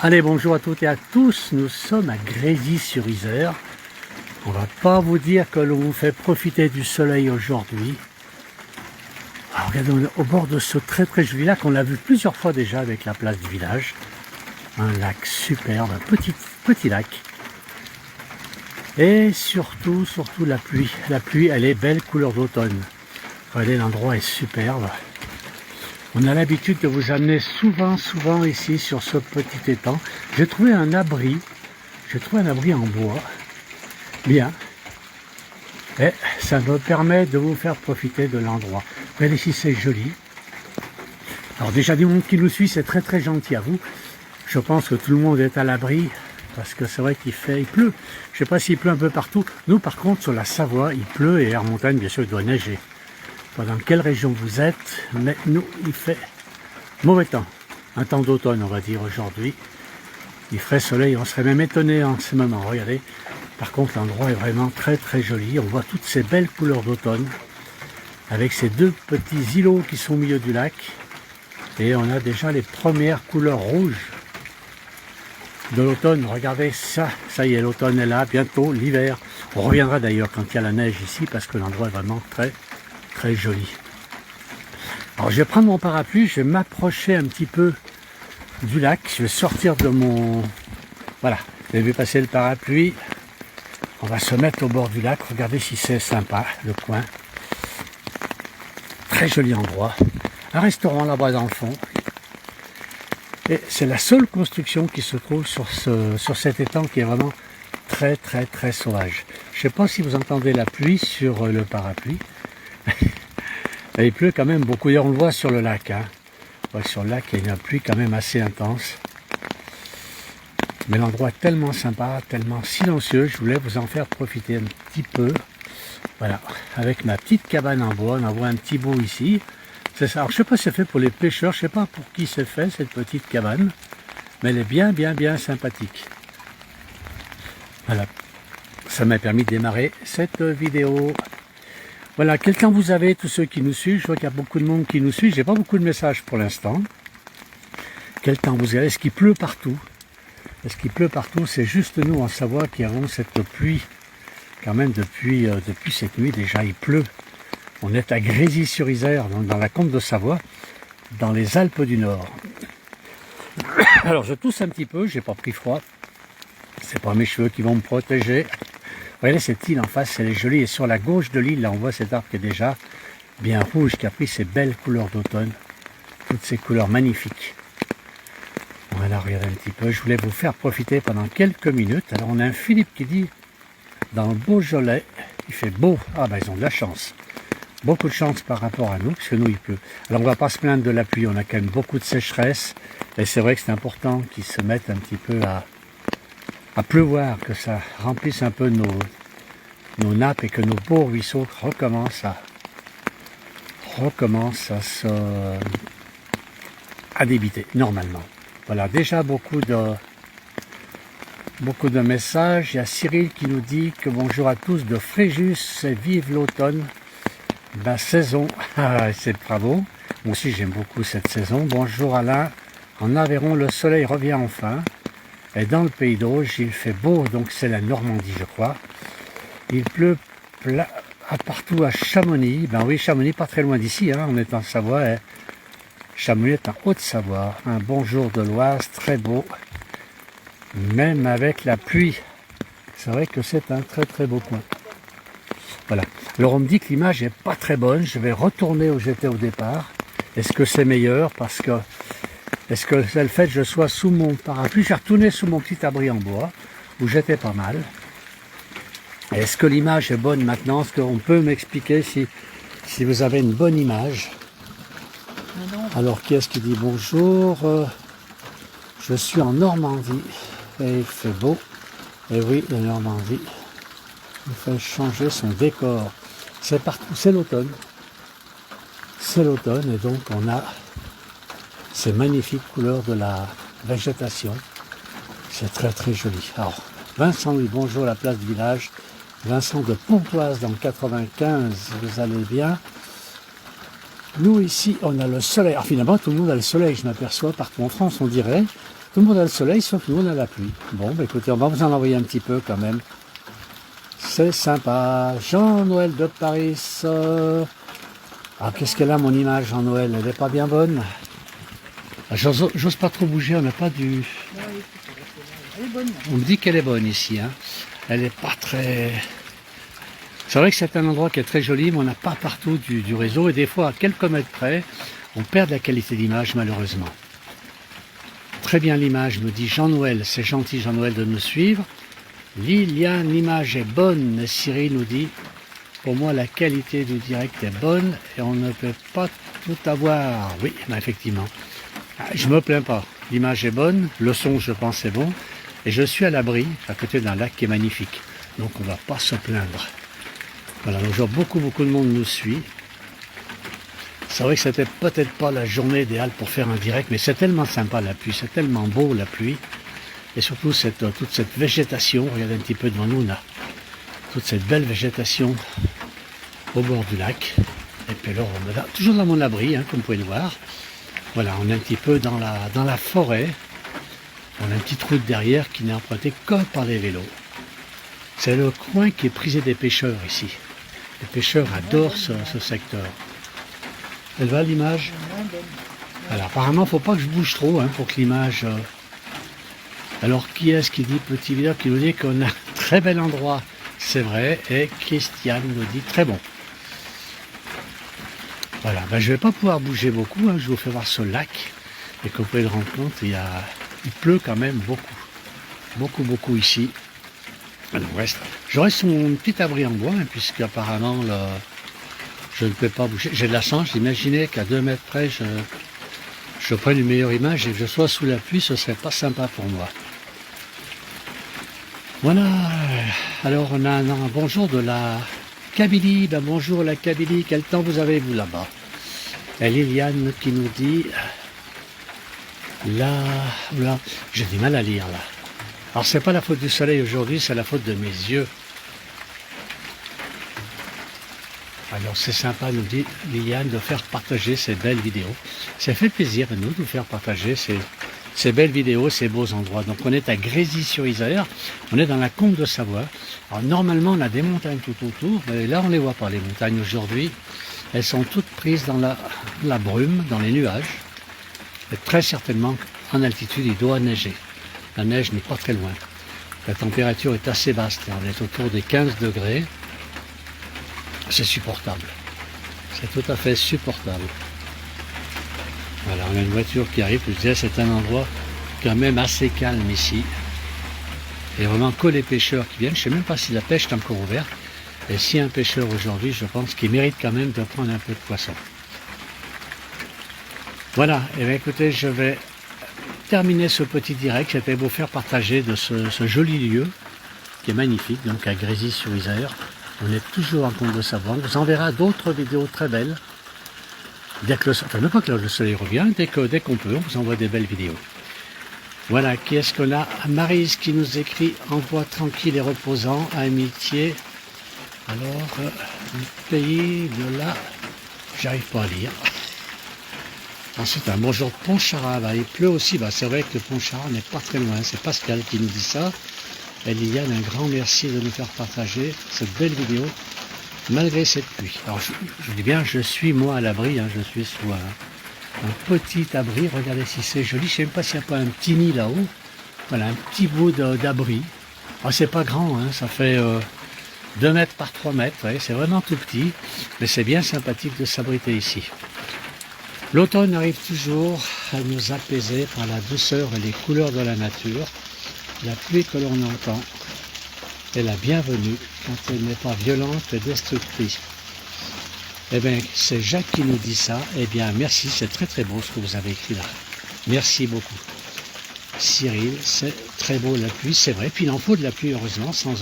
Allez, bonjour à toutes et à tous, nous sommes à Grésy-sur-Isère. On va pas vous dire que l'on vous fait profiter du soleil aujourd'hui. Alors, regardez, on est au bord de ce très joli lac, on l'a vu plusieurs fois déjà avec la place du village. Un lac superbe, un petit lac. Et surtout la pluie. La pluie, elle est belle couleur d'automne. Regardez, l'endroit est superbe. On a l'habitude de vous amener souvent ici sur ce petit étang. J'ai trouvé un abri en bois, bien, et ça me permet de vous faire profiter de l'endroit. Regardez ici, c'est joli. Alors déjà, du monde qui nous suit, c'est très gentil à vous. Je pense que tout le monde est à l'abri, parce que c'est vrai il pleut. Je ne sais pas s'il pleut un peu partout. Nous, par contre, sur la Savoie, il pleut, et en montagne, bien sûr, il doit neiger. Dans quelle région vous êtes, mais nous, il fait mauvais temps. Un temps d'automne, on va dire, aujourd'hui. Il ferait soleil, on serait même étonné en ce moment. Regardez, par contre, l'endroit est vraiment très joli. On voit toutes ces belles couleurs d'automne, avec ces deux petits îlots qui sont au milieu du lac. Et on a déjà les premières couleurs rouges de l'automne. Regardez ça, ça y est, l'automne est là, bientôt l'hiver. On reviendra d'ailleurs quand il y a la neige ici, parce que l'endroit est vraiment très joli. Alors je vais prendre mon parapluie, je vais m'approcher un petit peu du lac, je vais sortir de mon... Voilà, je vais passer le parapluie, on va se mettre au bord du lac, regardez si c'est sympa, le coin. Très joli endroit, un restaurant là-bas dans le fond. Et c'est la seule construction qui se trouve sur cet étang qui est vraiment très sauvage. Je ne sais pas si vous entendez la pluie sur le parapluie. Et il pleut quand même beaucoup, et on le voit sur le lac. Hein. Ouais, sur le lac, il y a une pluie quand même assez intense. Mais l'endroit est tellement sympa, tellement silencieux, je voulais vous en faire profiter un petit peu. Voilà, avec ma petite cabane en bois, on en voit un petit bout ici. C'est ça. Alors, je ne sais pas si c'est fait pour les pêcheurs, je ne sais pas pour qui c'est fait cette petite cabane, mais elle est bien sympathique. Voilà, ça m'a permis de démarrer cette vidéo. Voilà, quel temps vous avez, tous ceux qui nous suivent? Je vois qu'il y a beaucoup de monde qui nous suit. J'ai pas beaucoup de messages pour l'instant. Quel temps vous avez? Est-ce qu'il pleut partout? Est-ce qu'il pleut partout? C'est juste nous en Savoie qui avons cette pluie. Quand même, depuis cette nuit, déjà, il pleut. On est à Grésy-sur-Isère, donc dans la Comte de Savoie, dans les Alpes du Nord. Alors, je tousse un petit peu, j'ai pas pris froid. C'est pas mes cheveux qui vont me protéger. Regardez cette île en face, elle est jolie. Et sur la gauche de l'île, là, on voit cet arbre qui est déjà bien rouge, qui a pris ces belles couleurs d'automne. Toutes ces couleurs magnifiques. Voilà, regardez un petit peu. Je voulais vous faire profiter pendant quelques minutes. Alors, on a un Philippe qui dit, dans le Beaujolais, il fait beau. Ah, ben, ils ont de la chance. Beaucoup de chance par rapport à nous, parce que nous, il pleut. Alors, on ne va pas se plaindre de la pluie. On a quand même beaucoup de sécheresse. Et c'est vrai que c'est important qu'ils se mettent un petit peu à pleuvoir, que ça remplisse un peu nos nappes et que nos beaux ruisseaux recommencent à débiter normalement. Voilà, déjà beaucoup de messages. Il y a Cyril qui nous dit que bonjour à tous de Fréjus, vive l'automne, la saison, c'est bravo. Moi aussi j'aime beaucoup cette saison. Bonjour Alain, en Aveyron le soleil revient enfin. Et dans le pays d'Auge, il fait beau, donc c'est la Normandie, je crois. Il pleut partout à Chamonix. Ben oui, Chamonix, pas très loin d'ici, hein. On est en Savoie. Et Chamonix est en Haute-Savoie. Un bon jour de l'Oise, très beau. Même avec la pluie. C'est vrai que c'est un très beau coin. Voilà. Alors on me dit que l'image n'est pas très bonne. Je vais retourner où j'étais au départ. Est-ce que c'est meilleur? Parce que est-ce que c'est le fait que je sois sous mon parapluie? J'ai retourné sous mon petit abri en bois, où j'étais pas mal. Est-ce que l'image est bonne maintenant? Est-ce qu'on peut m'expliquer si vous avez une bonne image? Alors, qui est-ce qui dit bonjour? Je suis en Normandie, et il fait beau. Et oui, la Normandie, il fait changer son décor. C'est partout, c'est l'automne. C'est l'automne, et donc on a ces magnifiques couleurs de la végétation. C'est très joli. Alors, Vincent, oui, bonjour, la place du village. Vincent de Pontoise dans le 95, vous allez bien? Nous, ici, on a le soleil. Alors, finalement, tout le monde a le soleil, je m'aperçois, partout en France, on dirait. Tout le monde a le soleil, sauf nous, on a la pluie. Bon, bah écoutez, on va vous en envoyer un petit peu quand même. C'est sympa. Jean-Noël de Paris. Ah, qu'est-ce qu'elle a, mon image, Jean-Noël? Elle n'est pas bien bonne. Ah, j'ose pas trop bouger, on n'a pas du... Elle est bonne. On me dit qu'elle est bonne ici. Hein. Elle n'est pas très... C'est vrai que c'est un endroit qui est très joli, mais on n'a pas partout du réseau. Et des fois, à quelques mètres près, on perd la qualité d'image, malheureusement. Très bien l'image, me dit Jean-Noël. C'est gentil, Jean-Noël, de nous suivre. Liliane, l'image est bonne. Cyril nous dit, pour moi, la qualité du direct est bonne et on ne peut pas tout avoir. Oui, ben effectivement. Je me plains pas. L'image est bonne, le son, je pense, est bon. Et je suis à l'abri, à côté d'un lac qui est magnifique. Donc, on ne va pas se plaindre. Voilà, donc beaucoup de monde nous suit. C'est vrai que c'était peut-être pas la journée idéale pour faire un direct, mais c'est tellement sympa la pluie, c'est tellement beau la pluie. Et surtout toute cette végétation, regardez un petit peu devant nous, on a toute cette belle végétation au bord du lac. Et puis alors, on est toujours dans mon abri, hein, comme vous pouvez le voir. Voilà, on est un petit peu dans la forêt. On a une petite route derrière qui n'est empruntée que par les vélos. C'est le coin qui est prisé des pêcheurs ici. Les pêcheurs adorent ce secteur. Elle va l'image? Alors apparemment, il ne faut pas que je bouge trop hein, pour que l'image... Alors qui est-ce qui dit, petit vidéo, qui nous dit qu'on a un très bel endroit? C'est vrai, et Christiane nous dit très bon. Voilà, ben, je ne vais pas pouvoir bouger beaucoup, hein, je vous fais voir ce lac, et comme vous pouvez le rendre compte, il pleut quand même beaucoup. Beaucoup ici. Alors, je reste sur mon petit abri en bois, hein, puisque apparemment je ne peux pas bouger. J'ai de la chance, j'imaginais qu'à 2 mètres près, je prenne une meilleure image et que je sois sous la pluie, ce serait pas sympa pour moi. Voilà, alors on a un bonjour de la Kabylie. Ben bonjour la Kabylie, quel temps vous avez vous là-bas? Et Liliane qui nous dit, là, j'ai du mal à lire là. Alors c'est pas la faute du soleil aujourd'hui, c'est la faute de mes yeux. Alors c'est sympa, nous dit Liliane, de faire partager ces belles vidéos. Ça fait plaisir à nous de vous faire partager ces belles vidéos, ces beaux endroits. Donc on est à Grésy-sur-Isère, on est dans la Combe de Savoie. Alors normalement on a des montagnes tout autour, mais là on ne les voit pas les montagnes aujourd'hui. Elles sont toutes prises dans la brume, dans les nuages. Et très certainement en altitude il doit neiger. La neige n'est pas très loin. La température est assez basse, on est autour des 15 degrés. C'est supportable. C'est tout à fait supportable. Voilà, on a une voiture qui arrive. Je disais, c'est un endroit quand même assez calme ici. Et vraiment que les pêcheurs qui viennent. Je ne sais même pas si la pêche est encore ouverte. Et si un pêcheur aujourd'hui, je pense qu'il mérite quand même de prendre un peu de poisson. Voilà, et bien écoutez, je vais terminer ce petit direct. J'étais vous faire partager de ce joli lieu qui est magnifique, donc à Grésy-sur-Isère. On est toujours en Combe de Savoie. On vous enverra d'autres vidéos très belles. Dès que même pas que le soleil revient, dès qu'on peut, on vous envoie des belles vidéos. Voilà, qui est-ce qu'on a? Maryse qui nous écrit « Envoi tranquille et reposant, amitié ». Alors, le pays de la... J'arrive pas à lire. Ensuite, un bonjour de Pontcharrat. Il pleut aussi. C'est vrai que le Pontcharrat n'est pas très loin. C'est Pascal qui nous dit ça. Et Liliane, un grand merci de nous faire partager cette belle vidéo, malgré cette pluie. Alors, je dis bien, je suis moi à l'abri, hein, je suis sous un petit abri. Regardez si c'est joli. Je ne sais même pas s'il n'y a pas un petit nid là-haut. Voilà, un petit bout d'abri. Ah, c'est pas grand, hein, ça fait 2 mètres par 3 mètres. Ouais, c'est vraiment tout petit, mais c'est bien sympathique de s'abriter ici. L'automne arrive toujours à nous apaiser par la douceur et les couleurs de la nature. La pluie que l'on entend est la bienvenue quand elle n'est pas violente et destructrice. Eh bien, c'est Jacques qui nous dit ça. Eh bien, merci, c'est très très beau ce que vous avez écrit là. Merci beaucoup. Cyril, c'est très beau la pluie, c'est vrai. Puis il en faut de la pluie, heureusement, sans